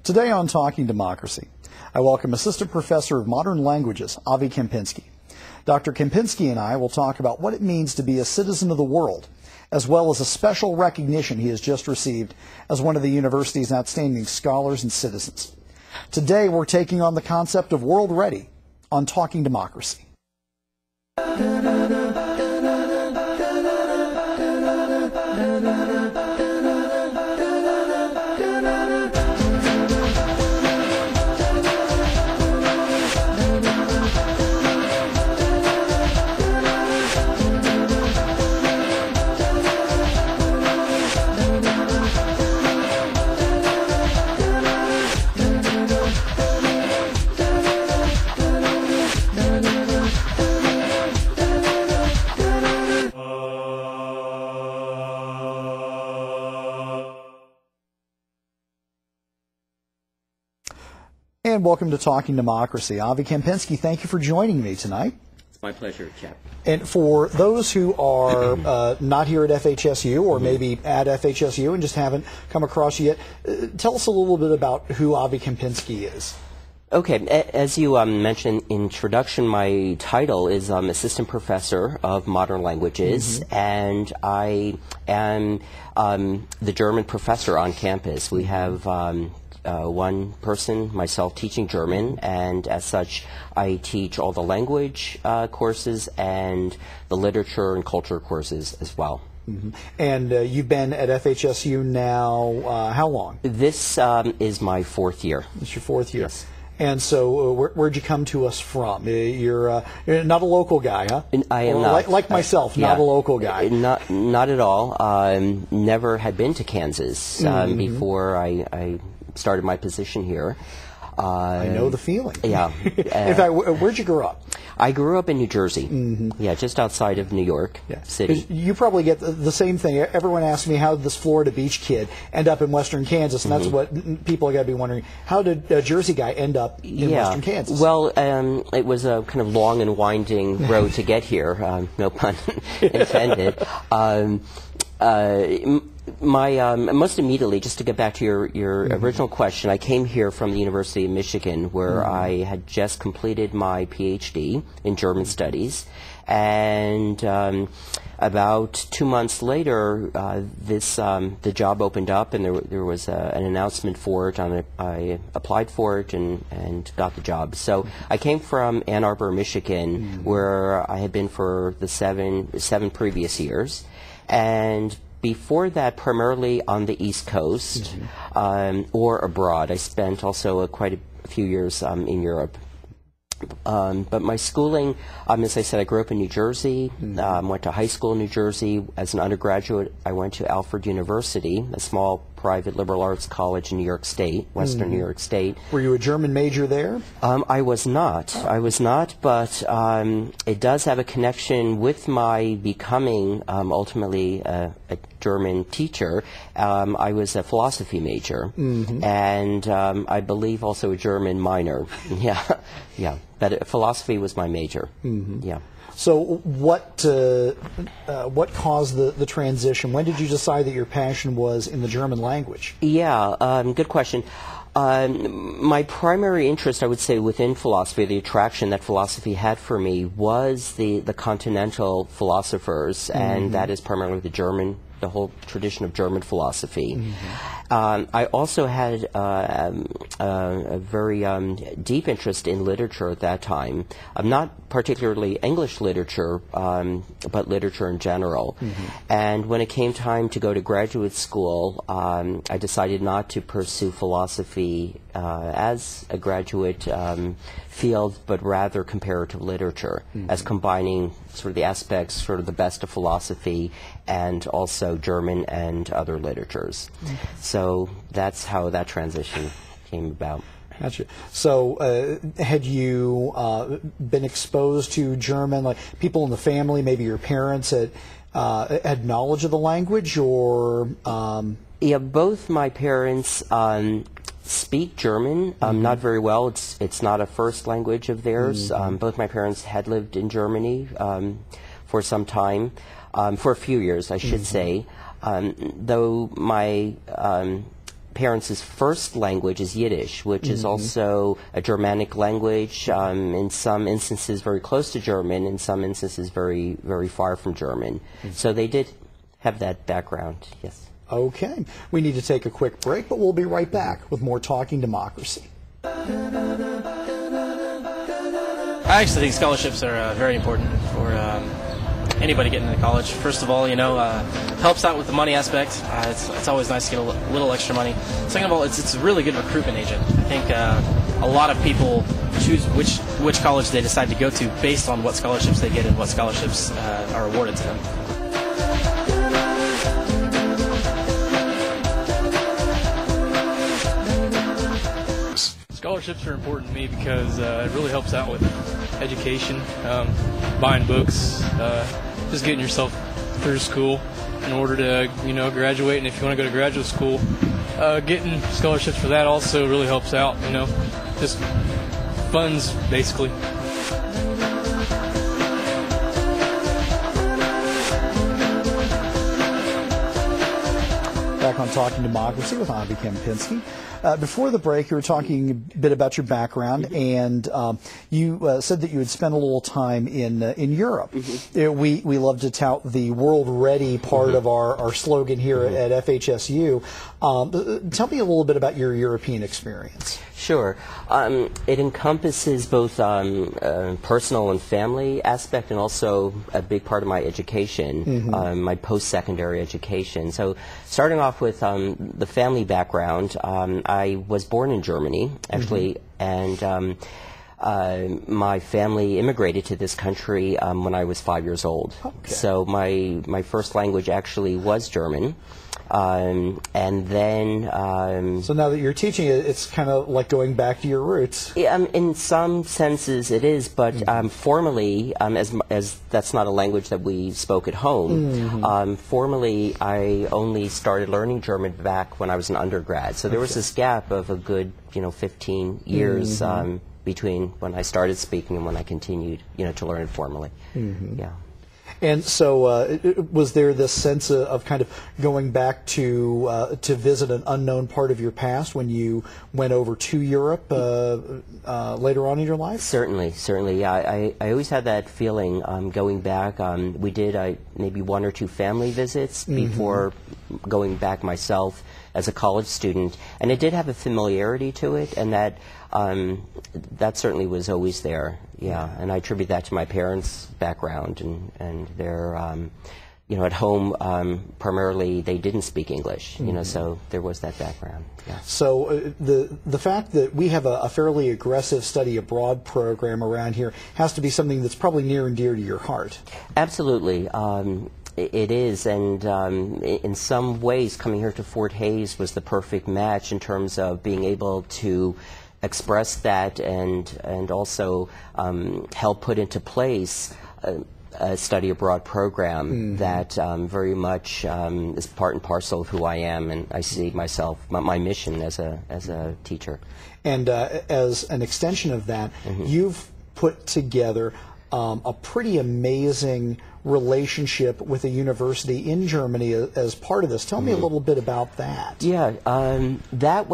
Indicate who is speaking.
Speaker 1: Today on Talking Democracy, I welcome Assistant Professor of Modern Languages, Avi Kempinski. Dr. Kempinski and I will talk about what it means to be a citizen of the world, as well as a special recognition he has just received as one of the university's outstanding scholars and citizens. Today we're taking on the concept of World Ready on Talking Democracy. And welcome to Talking Democracy. Avi Kempinski, thank you for joining me tonight.
Speaker 2: It's my pleasure, Chap.
Speaker 1: And for those who are not here at FHSU or maybe at FHSU and just haven't come across you yet, tell us a little bit about who Avi Kempinski is.
Speaker 2: Okay, as you mentioned in introduction, my title is Assistant Professor of Modern Languages, and I am the German professor on campus. We have one person, myself, teaching German, and as such, I teach all the language courses and the literature and culture courses as well. And
Speaker 1: you've been at FHSU now how long?
Speaker 2: This is my fourth year.
Speaker 1: It's your fourth year.
Speaker 2: Yes.
Speaker 1: And so, where'd you come to us from? You're not a local guy, huh?
Speaker 2: I am not.
Speaker 1: Like myself, not a local guy.
Speaker 2: Not at all. Never had been to Kansas before I started my position here.
Speaker 1: I know the feeling.
Speaker 2: Yeah.
Speaker 1: In fact, where'd you grow up?
Speaker 2: I grew up in New Jersey. Yeah, just outside of New York City.
Speaker 1: You probably get the same thing. Everyone asks me, how did this Florida Beach kid end up in western Kansas? And that's what people are going to be wondering. How did a Jersey guy end up in western Kansas?
Speaker 2: Well, it was a kind of long and winding road to get here. No pun intended. Most immediately, just to get back to your original question, I came here from the University of Michigan, where I had just completed my PhD in German Studies, and about 2 months later, the job opened up, and there was an announcement for it, and I applied for it and got the job. So I came from Ann Arbor, Michigan, where I had been for the seven previous years, and before that, primarily on the East Coast or abroad. I spent also quite a few years in Europe. But my schooling, as I said, I grew up in New Jersey, went to high school in New Jersey. As an undergraduate, I went to Alfred University, a small private liberal arts college in New York State, Western New York State.
Speaker 1: Were you a German major there?
Speaker 2: I was not. But it does have a connection with my becoming ultimately a German teacher. I was a philosophy major, and I believe also a German minor. Yeah. But philosophy was my major. Yeah.
Speaker 1: So what caused the transition? When did you decide that your passion was in the German language?
Speaker 2: Yeah, good question. My primary interest, I would say, within philosophy, the attraction that philosophy had for me was the continental philosophers, and that is primarily the whole tradition of German philosophy. I also had a very deep interest in literature at that time. Not particularly English literature, but literature in general. And when it came time to go to graduate school, I decided not to pursue philosophy as a graduate field, but rather comparative literature, as combining sort of the aspects, sort of the best of philosophy and also German and other literatures. So that's how that transition came about.
Speaker 1: Gotcha. So had you been exposed to German, like people in the family, maybe your parents had knowledge of the language, or?
Speaker 2: Yeah, both my parents speak German, not very well. It's not a first language of theirs. Both my parents had lived in Germany for some time, for a few years, I should say. Though my parents' first language is Yiddish, which is also a Germanic language, in some instances very close to German, in some instances very, very far from German. So they did have that background, yes.
Speaker 1: Okay. We need to take a quick break, but we'll be right back with more Talking Democracy.
Speaker 3: I actually think scholarships are very important for anybody getting into college. First of all, helps out with the money aspect. It's always nice to get a little extra money. Second of all, it's a really good recruitment agent. I think a lot of people choose which college they decide to go to based on what scholarships they get and what scholarships are awarded to them.
Speaker 4: Scholarships are important to me because it really helps out with education, buying books, just getting yourself through school in order to, graduate. And if you want to go to graduate school, getting scholarships for that also really helps out, just funds, basically.
Speaker 1: Back on Talking Democracy with Avi Kempinski. Before the break, you were talking a bit about your background, and you said that you had spent a little time in Europe. We love to tout the World Ready part of our slogan here at FHSU. Tell me a little bit about your European experience.
Speaker 2: Sure. It encompasses both personal and family aspect, and also a big part of my education, my post-secondary education. So starting off with the family background, I was born in Germany, actually, and my family immigrated to this country when I was 5 years old.
Speaker 1: Okay.
Speaker 2: So my first language actually was German. And then...
Speaker 1: so now that you're teaching it, it's kind of like going back to your roots.
Speaker 2: Yeah, in some senses it is, but formally, as that's not a language that we spoke at home, formally I only started learning German back when I was an undergrad. So there was this gap of a good, 15 years between when I started speaking and when I continued, to learn it formally. Yeah.
Speaker 1: And so, was there this sense of kind of going back to visit an unknown part of your past when you went over to Europe later on in your life?
Speaker 2: Certainly. Yeah, I always had that feeling going back. We did maybe one or two family visits before going back myself as a college student, and it did have a familiarity to it, and that certainly was always there. Yeah, and I attribute that to my parents' background, and their, at home primarily they didn't speak English, so there was that background. Yeah.
Speaker 1: So the fact that we have a fairly aggressive study abroad program around here has to be something that's probably near and dear to your heart.
Speaker 2: Absolutely. It is, and in some ways coming here to Fort Hays was the perfect match in terms of being able to express that and also help put into place a study abroad program that very much is part and parcel of who I am, and I see myself, my mission as a teacher. And
Speaker 1: as an extension of that, you've put together a pretty amazing relationship with a university in Germany as part of this. Tell me a little bit about that.
Speaker 2: Yeah, that